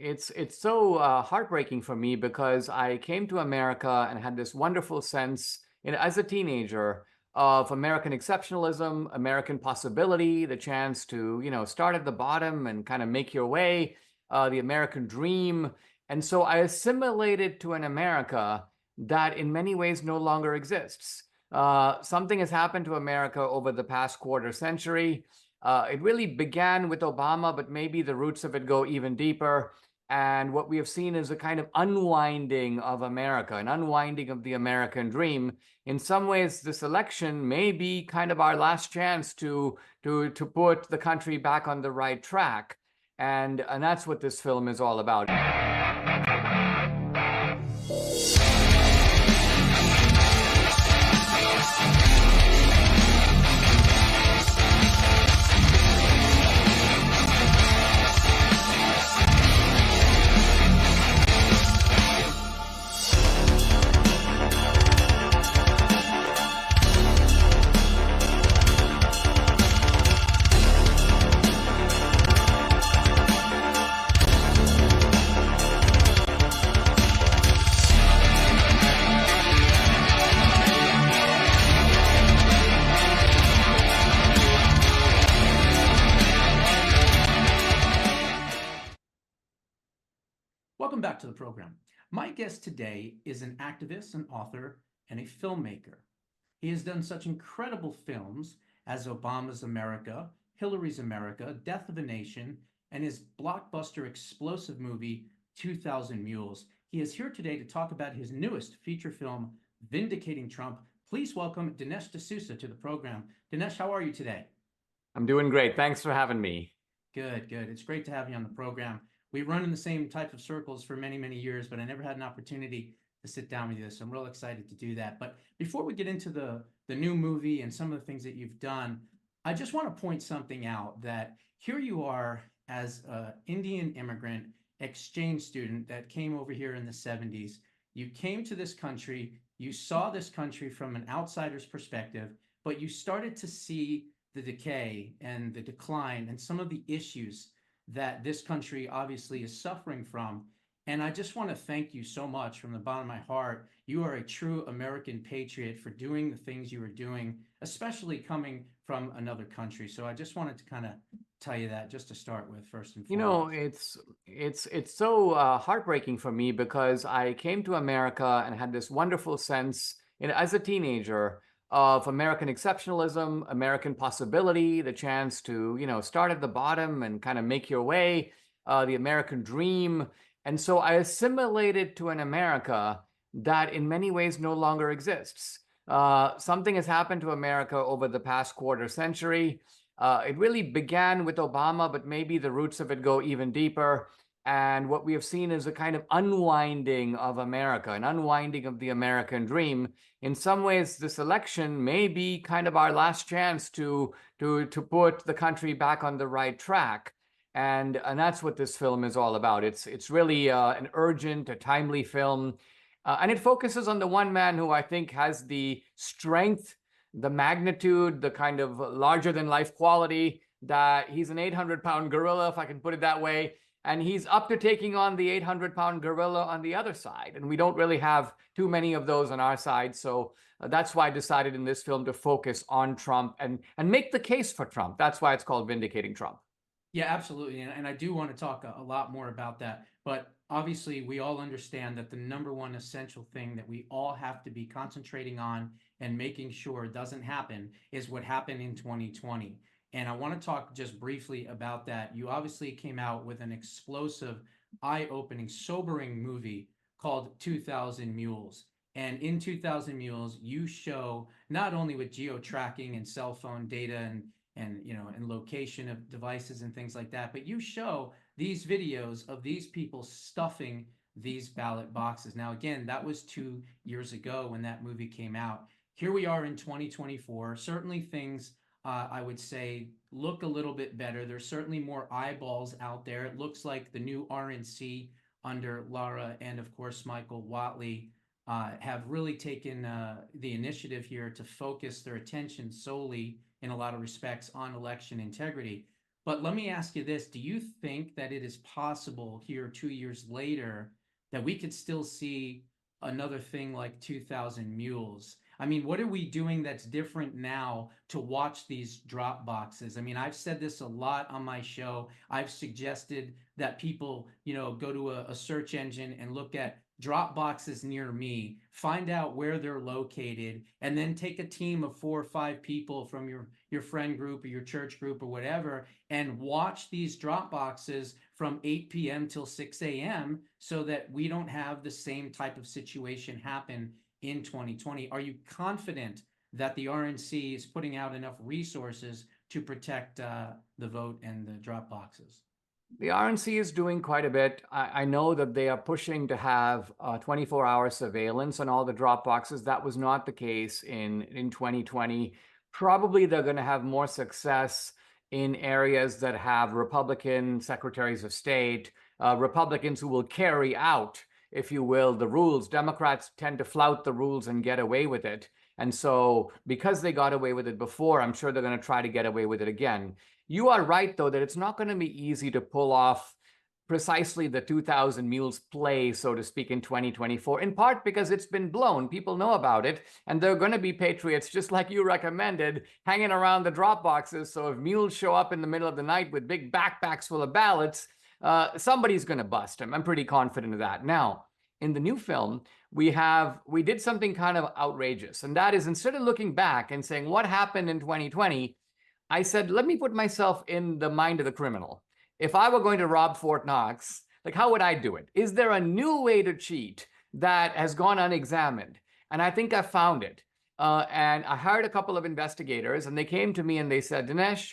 It's so heartbreaking for me because I came to America and had this wonderful sense as a teenager of American exceptionalism, American possibility, the chance to, start at the bottom and kind of make your way, the American dream. And so I assimilated to an America that in many ways no longer exists. Something has happened to America over the past quarter century. It really began with Obama, but maybe the roots of it go even deeper. And what we have seen is a kind of unwinding of America, an unwinding of the American dream. In some ways, this election may be kind of our last chance to put the country back on the right track. And that's what this film is all about. Welcome back to the program. My guest today is an activist, an author, and a filmmaker. He has done such incredible films as Obama's America, Hillary's America, Death of a Nation, and his blockbuster explosive movie, 2000 Mules. He is here today to talk about his newest feature film, Vindicating Trump. Please welcome Dinesh D'Souza to the program. Dinesh, how are you today? I'm doing great. Thanks for having me. Good, good. It's great to have you on the program. We run in the same type of circles for many, many years, but I never had an opportunity to sit down with you. So I'm real excited to do that. But before we get into the new movie and some of the things that you've done, I just want to point something out that here you are as an Indian immigrant exchange student that came over here in the 70s. You came to this country, you saw this country from an outsider's perspective, but you started to see the decay and the decline and some of the issues that this country obviously is suffering from. And I just want to thank you so much from the bottom of my heart. You are a true American patriot for doing the things you are doing, especially coming from another country. So I just wanted to kind of tell you that just to start with first and You foremost. know, it's so heartbreaking for me because I came to America and had this wonderful sense as a teenager of American exceptionalism, American possibility, the chance to, start at the bottom and kind of make your way, the American dream. And so I assimilated to an America that in many ways no longer exists. Something has happened to America over the past quarter century. It really began with Obama, but maybe the roots of it go even deeper. And what we have seen is a kind of unwinding of America, an unwinding of the American dream. In some ways, this election may be kind of our last chance to put the country back on the right track. And that's what this film is all about. It's really an urgent, a timely film. And it focuses on the one man who I think has the strength, the magnitude, the kind of larger than life quality that he's an 800-pound gorilla, if I can put it that way. And he's up to taking on the 800-pound gorilla on the other side. And we don't really have too many of those on our side. So that's why I decided in this film to focus on Trump and make the case for Trump. That's why it's called Vindicating Trump. Yeah, absolutely. And I do want to talk a lot more about that. But obviously, we all understand that the number one essential thing that we all have to be concentrating on and making sure doesn't happen is what happened in 2020. And I want to talk just briefly about that. You obviously came out with an explosive, eye-opening, sobering movie called 2000 Mules. And in 2000 Mules, you show not only with geo-tracking and cell phone data and location of devices and things like that, but you show these videos of these people stuffing these ballot boxes. Now, again, that was 2 years ago when that movie came out. Here we are in 2024. Certainly things, I would say, look a little bit better. There's certainly more eyeballs out there. It looks like the new RNC under Lara and, of course, Michael Whatley have really taken the initiative here to focus their attention solely in a lot of respects on election integrity. But let me ask you this. Do you think that it is possible here 2 years later that we could still see another thing like 2000 Mules? I mean, what are we doing that's different now to watch these drop boxes? I mean, I've said this a lot on my show. I've suggested that people, go to a search engine and look at drop boxes near me, find out where they're located, and then take a team of 4 or 5 people from your friend group or your church group or whatever, and watch these drop boxes from 8 p.m. till 6 a.m. so that we don't have the same type of situation happen in 2020. Are you confident that the RNC is putting out enough resources to protect the vote and the drop boxes? The RNC is doing quite a bit. I know that they are pushing to have 24-hour surveillance on all the drop boxes. That was not the case in 2020. Probably they're going to have more success in areas that have Republican secretaries of state, Republicans who will carry out, if you will, the rules. Democrats tend to flout the rules and get away with it. And so because they got away with it before, I'm sure they're going to try to get away with it again. You are right, though, that it's not going to be easy to pull off precisely the 2000 Mules play, so to speak, in 2024, in part because it's been blown. People know about it, and there are going to be patriots, just like you recommended, hanging around the drop boxes. So if mules show up in the middle of the night with big backpacks full of ballots, somebody's going to bust them. I'm pretty confident of that. Now, in the new film, we did something kind of outrageous, and that is, instead of looking back and saying what happened in 2020, I said, let me put myself in the mind of the criminal. If I were going to rob Fort Knox, like, how would I do it? Is there a new way to cheat that has gone unexamined? And I think I found it. And I hired a couple of investigators, and they came to me and they said, Dinesh,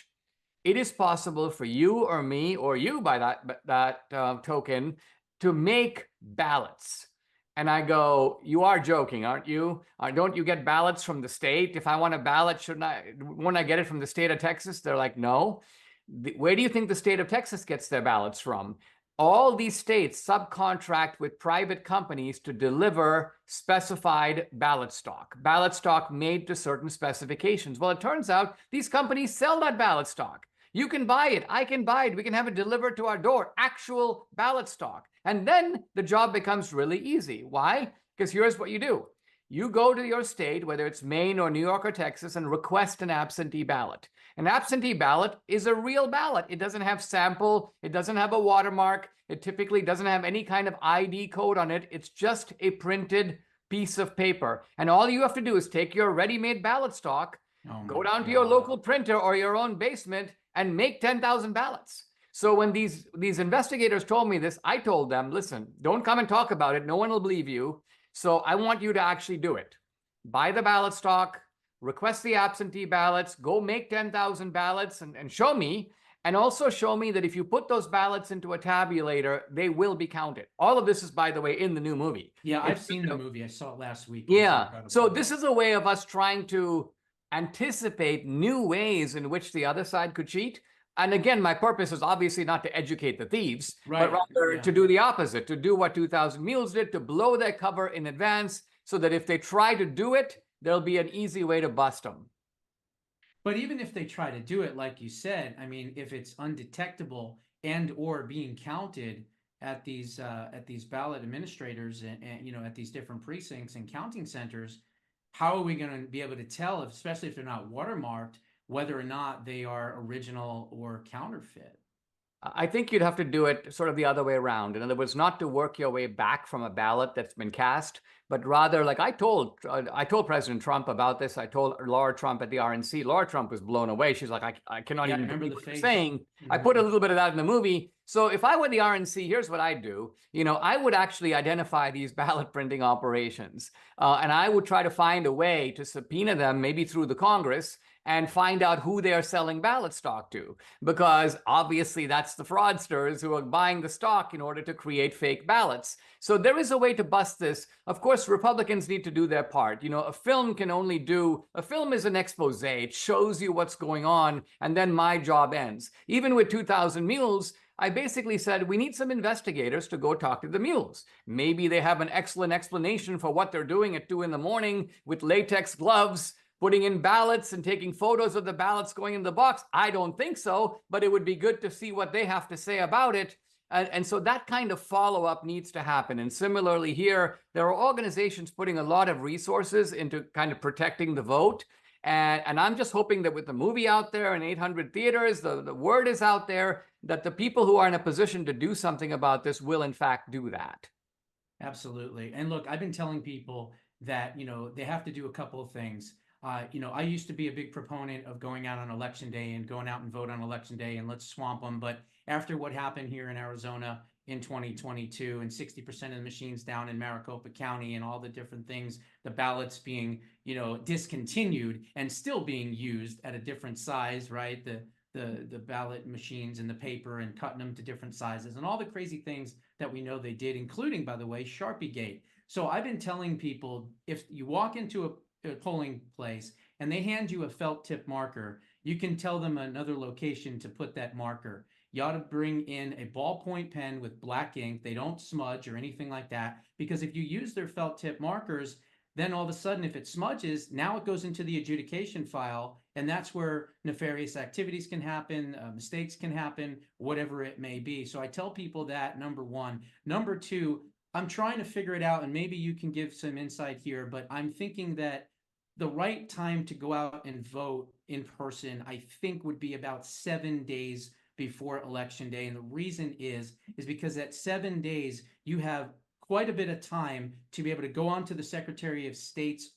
it is possible for you or me, or you by that token, to make ballots. And I go, you are joking, aren't you? Don't you get ballots from the state? If I want a ballot, wouldn't I get it from the state of Texas? They're like, no. Where do you think the state of Texas gets their ballots from? All these states subcontract with private companies to deliver specified ballot stock made to certain specifications. Well, it turns out these companies sell that ballot stock. You can buy it. I can buy it. We can have it delivered to our door, actual ballot stock. And then the job becomes really easy. Why? Because here's what you do. You go to your state, whether it's Maine or New York or Texas, and request an absentee ballot. An absentee ballot is a real ballot. It doesn't have sample. It doesn't have a watermark. It typically doesn't have any kind of ID code on it. It's just a printed piece of paper. And all you have to do is take your ready-made ballot stock, go down to your local printer or your own basement, and make 10,000 ballots. So when these investigators told me this, I told them, listen, don't come and talk about it. No one will believe you. So I want you to actually do it. Buy the ballot stock, request the absentee ballots, go make 10,000 ballots and show me. And also show me that if you put those ballots into a tabulator, they will be counted. All of this is, by the way, in the new movie. Yeah, I've seen the movie. I saw it last week. Yeah. So this is a way of us trying to anticipate new ways in which the other side could cheat. And again, my purpose is obviously not to educate the thieves, but rather to do the opposite, to do what 2000 Mules did, to blow their cover in advance so that if they try to do it, there'll be an easy way to bust them. But even if they try to do it, like you said, I mean, if it's undetectable and or being counted at these ballot administrators and at these different precincts and counting centers, how are we going to be able to tell, especially if they're not watermarked, whether or not they are original or counterfeit? I think you'd have to do it sort of the other way around. In other words, not to work your way back from a ballot that's been cast, but rather, like I told President Trump about this. I told Laura Trump at the RNC. Laura Trump was blown away. She's like, I cannot even believe what you're saying. I put a little bit of that in the movie. So if I were the RNC, here's what I'd do. I would actually identify these ballot printing operations, and I would try to find a way to subpoena them, maybe through the Congress, and find out who they are selling ballot stock to, because obviously that's the fraudsters who are buying the stock in order to create fake ballots. So there is a way to bust this. Of course, Republicans need to do their part. A film is an expose. It shows you what's going on, and then my job ends. Even with 2000 Mules, I basically said, we need some investigators to go talk to the mules. Maybe they have an excellent explanation for what they're doing at 2 in the morning with latex gloves putting in ballots and taking photos of the ballots going in the box? I don't think so, but it would be good to see what they have to say about it. And so that kind of follow-up needs to happen. And similarly here, there are organizations putting a lot of resources into kind of protecting the vote. And I'm just hoping that with the movie out there in 800 theaters, the word is out there that the people who are in a position to do something about this will in fact do that. Absolutely. And look, I've been telling people that, they have to do a couple of things. I used to be a big proponent of going out on election day and going out and vote on election day and let's swamp them. But after what happened here in Arizona in 2022 and 60% of the machines down in Maricopa County and all the different things, the ballots being, discontinued and still being used at a different size, right? The ballot machines and the paper and cutting them to different sizes and all the crazy things that we know they did, including, by the way, Sharpie Gate. So I've been telling people, if you walk into a polling place and they hand you a felt tip marker, you can tell them another location to put that marker. You ought to bring in a ballpoint pen with black ink. They don't smudge or anything like that, because if you use their felt tip markers, then all of a sudden, if it smudges, now it goes into the adjudication file, and that's where nefarious activities can happen, mistakes can happen, whatever it may be. So I tell people that, number one. Number two, I'm trying to figure it out, and maybe you can give some insight here, but I'm thinking that the right time to go out and vote in person, I think, would be about 7 days before election day. And the reason is because at 7 days, you have quite a bit of time to be able to go onto the Secretary of State's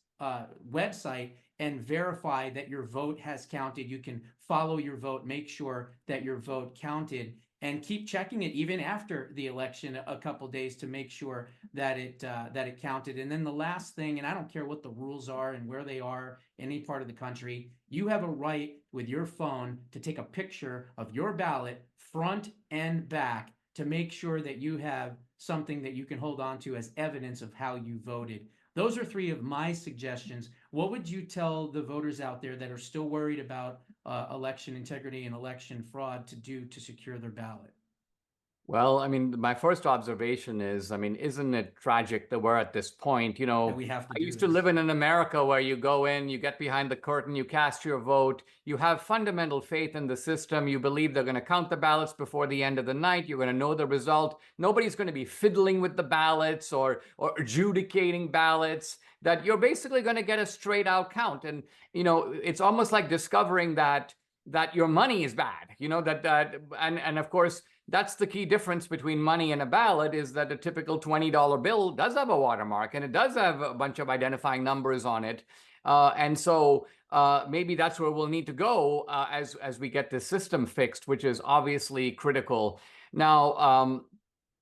website and verify that your vote has counted. You can follow your vote, make sure that your vote counted, and keep checking it even after the election a couple days to make sure that it counted. And then the last thing, and I don't care what the rules are and where they are in any part of the country, you have a right with your phone to take a picture of your ballot front and back to make sure that you have something that you can hold on to as evidence of how you voted. Those are three of my suggestions. What would you tell the voters out there that are still worried about election integrity and election fraud to do to secure their ballot? Well, I mean, my first observation is, I mean, isn't it tragic that we're at this point? That we have to I do used to this. live in America where you go in, you get behind the curtain, you cast your vote, you have fundamental faith in the system, you believe they're going to count the ballots before the end of the night, you're going to know the result. Nobody's going to be fiddling with the ballots or adjudicating ballots, that you're basically going to get a straight out count. And, it's almost like discovering that your money is bad, and of course, that's the key difference between money and a ballot, is that a typical $20 bill does have a watermark and it does have a bunch of identifying numbers on it. And so maybe that's where we'll need to go as we get this system fixed, which is obviously critical. Now,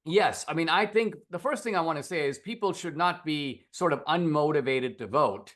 yes, I mean, I think the first thing I want to say is people should not be sort of unmotivated to vote.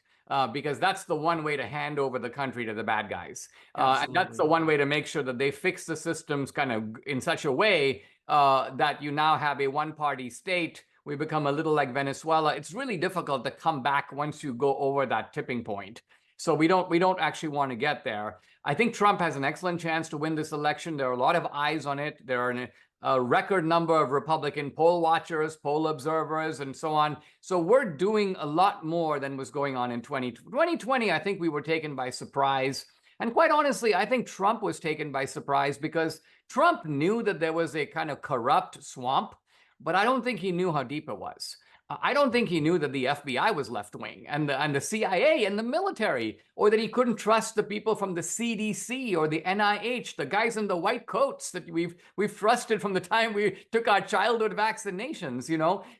Because that's the one way to hand over the country to the bad guys. And that's the one way to make sure that they fix the systems kind of in such a way that you now have a one-party state. We become a little like Venezuela. It's really difficult to come back once you go over that tipping point. So we don't actually want to get there. I think Trump has an excellent chance to win this election. There are a lot of eyes on it. There are a record number of Republican poll watchers, poll observers, and so on. So we're doing a lot more than was going on in 2020. I think we were taken by surprise. And quite honestly, I think Trump was taken by surprise because Trump knew that there was a kind of corrupt swamp, but I don't think he knew how deep it was. I don't think he knew that the FBI was left-wing and the CIA and the military, or that he couldn't trust the people from the CDC or the NIH, the guys in the white coats that we've trusted from the time we took our childhood vaccinations,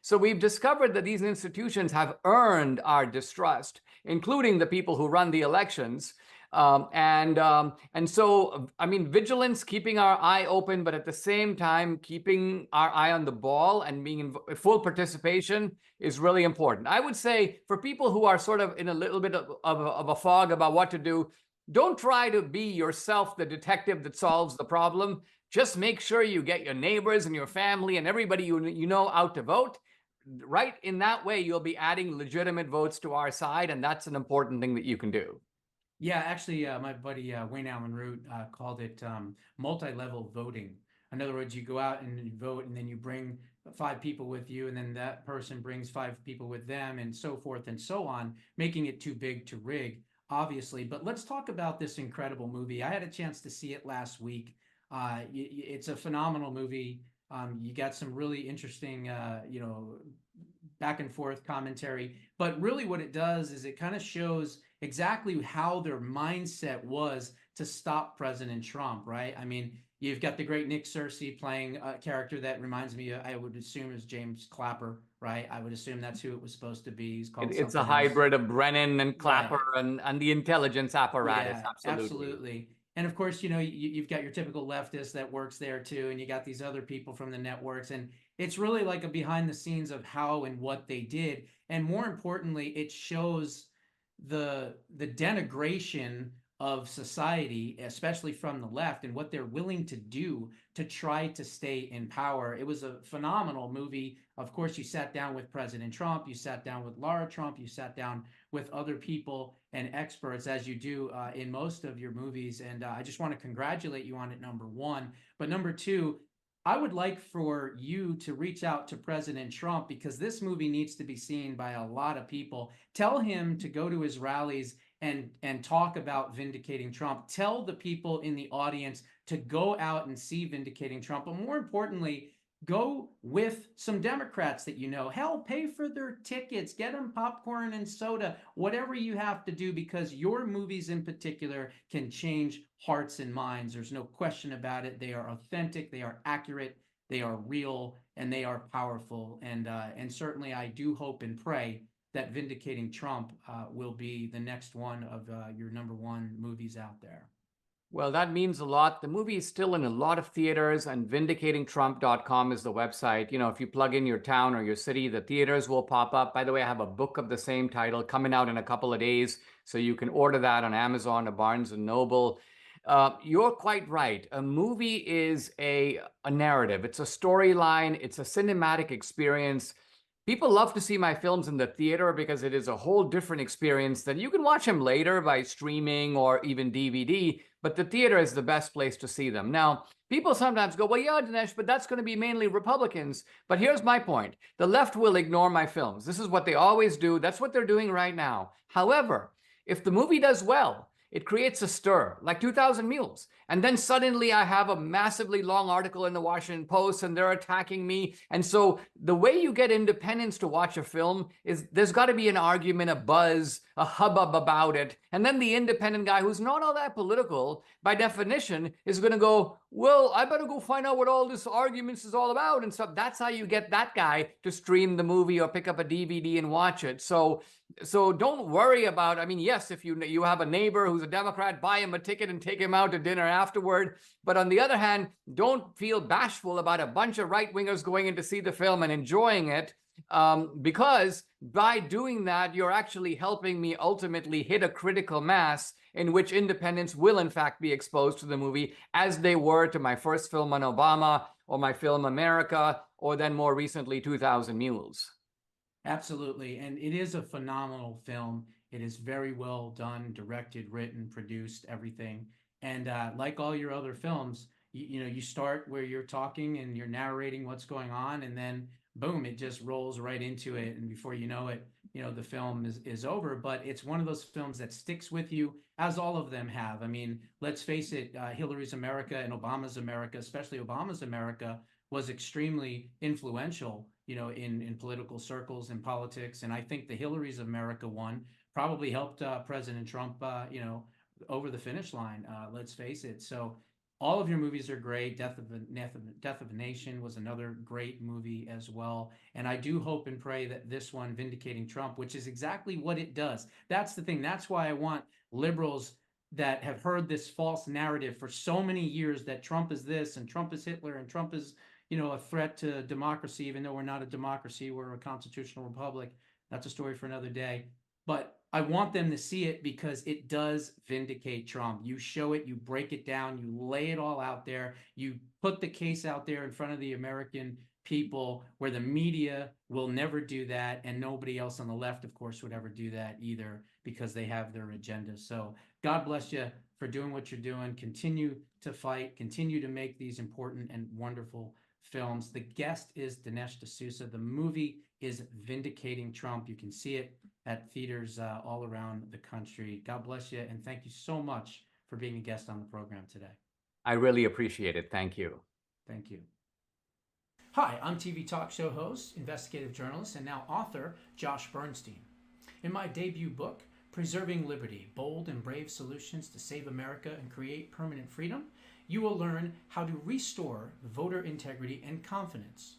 So we've discovered that these institutions have earned our distrust, including the people who run the elections. And so, I mean, vigilance, keeping our eye open, but at the same time, keeping our eye on the ball and being in full participation is really important. I would say for people who are sort of in a little bit of a fog about what to do, don't try to be yourself the detective that solves the problem. Just make sure you get your neighbors and your family and everybody you know out to vote. Right? In that way, you'll be adding legitimate votes to our side, and that's an important thing that you can do. Yeah, actually, my buddy Wayne Allen Root called it multi-level voting. In other words, you go out and you vote, and then you bring 5 people with you, and then that person brings 5 people with them, and so forth and so on, making it too big to rig. obviously. But let's talk about this incredible movie. I had a chance to see it last week. It's a phenomenal movie. You got some really interesting, back and forth commentary. But really, what it does is it kind of shows exactly how their mindset was to stop President Trump, right? I mean, you've got the great Nick Searcy playing a character that reminds me, I would assume, is James Clapper, right? I would assume that's who it was supposed to be. He's called It's a something else. hybrid of Brennan and Clapper Right. and the intelligence apparatus. Yeah, Absolutely. absolutely. And of course, you've got your typical leftist that works there too, and you got these other people from the networks, and it's really like a behind the scenes of how and what they did. And more importantly, it shows the denigration of society, especially from the left, and what they're willing to do to try to stay in power. It was a phenomenal movie. Of course, you sat down with President Trump, you sat down with Lara Trump, you sat down with other people and experts, as you do in most of your movies. And I just want to congratulate you on it, number one. But number two, I would like for you to reach out to President Trump, because this movie needs to be seen by a lot of people. Tell him to go to his rallies and talk about Vindicating Trump. Tell the people in the audience to go out and see Vindicating Trump. But more importantly, go with some Democrats that you know. Hell, pay for their tickets, get them popcorn and soda, whatever you have to do, because your movies in particular can change hearts and minds. There's no question about it. They are authentic, they are accurate, they are real, and they are powerful. And certainly I do hope and pray that Vindicating Trump will be the next one of your number one movies out there. Well, that means a lot. The movie is still in a lot of theaters, and vindicatingtrump.com is the website. If you plug in your town or your city, the theaters will pop up. By the way, I have a book of the same title coming out in a couple of days, so you can order that on Amazon or Barnes and Noble. You're quite right. A movie is a narrative. It's a storyline. It's a cinematic experience. People love to see my films in the theater because it is a whole different experience than you can watch them later by streaming or even DVD, but the theater is the best place to see them. Now, people sometimes go, well, yeah, Dinesh, but that's going to be mainly Republicans. But here's my point. The left will ignore my films. This is what they always do. That's what they're doing right now. However, if the movie does well, it creates a stir, like 2,000 Mules. And then suddenly I have a massively long article in the Washington Post and they're attacking me. And so the way you get independents to watch a film is there's got to be an argument, a buzz, a hubbub about it. And then the independent guy who's not all that political, by definition, is going to go, well, I better go find out what all this arguments is all about. And so that's how you get that guy to stream the movie or pick up a DVD and watch it. So don't worry about, I mean, yes, if you have a neighbor who's a Democrat, buy him a ticket and take him out to dinner afterward. But on the other hand, don't feel bashful about a bunch of right-wingers going in to see the film and enjoying it, because by doing that, you're actually helping me ultimately hit a critical mass in which independents will in fact be exposed to the movie, as they were to my first film on Obama, or my film America, or then more recently 2,000 Mules. Absolutely. And it is a phenomenal film. It is very well done, directed, written, produced, everything. And like all your other films, you start where you're talking and you're narrating what's going on, and then boom, it just rolls right into it. And before you know it, the film is over. But it's one of those films that sticks with you, as all of them have. I mean, let's face it, Hillary's America and Obama's America, especially Obama's America, was extremely influential, in political circles and politics. And I think the Hillary's America one probably helped President Trump, over the finish line. Let's face it. So all of your movies are great. Death of a Nation was another great movie as well. And I do hope and pray that this one, Vindicating Trump, which is exactly what it does. That's the thing. That's why I want liberals that have heard this false narrative for so many years that Trump is this and Trump is Hitler and Trump is, a threat to democracy, even though we're not a democracy, we're a constitutional republic. That's a story for another day. But I want them to see it because it does vindicate Trump. You show it, you break it down, you lay it all out there, you put the case out there in front of the American people, where the media will never do that, and nobody else on the left, of course, would ever do that either, because they have their agenda. So God bless you for doing what you're doing. Continue to fight, continue to make these important and wonderful films. The guest is Dinesh D'Souza. The movie is Vindicating Trump. You can see it at theaters all around the country. God bless you, and thank you so much for being a guest on the program today. I really appreciate it. Thank you. Thank you. Hi, I'm TV talk show host, investigative journalist, and now author Josh Bernstein. In my debut book, Preserving Liberty, Bold and Brave Solutions to Save America and Create Permanent Freedom, you will learn how to restore voter integrity and confidence.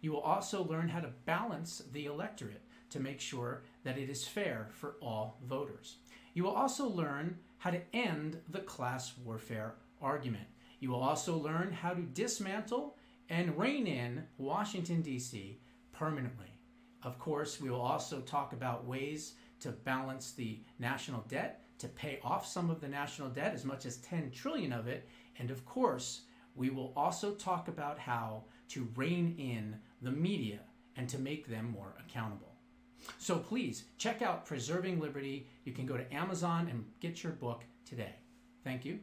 You will also learn how to balance the electorate to make sure that it is fair for all voters. You will also learn how to end the class warfare argument. You will also learn how to dismantle and rein in Washington, D.C. permanently. Of course, we will also talk about ways to balance the national debt, to pay off some of the national debt, as much as 10 trillion of it. And of course, we will also talk about how to rein in the media and to make them more accountable. So please check out Preserving Liberty. You can go to Amazon and get your book today. Thank you.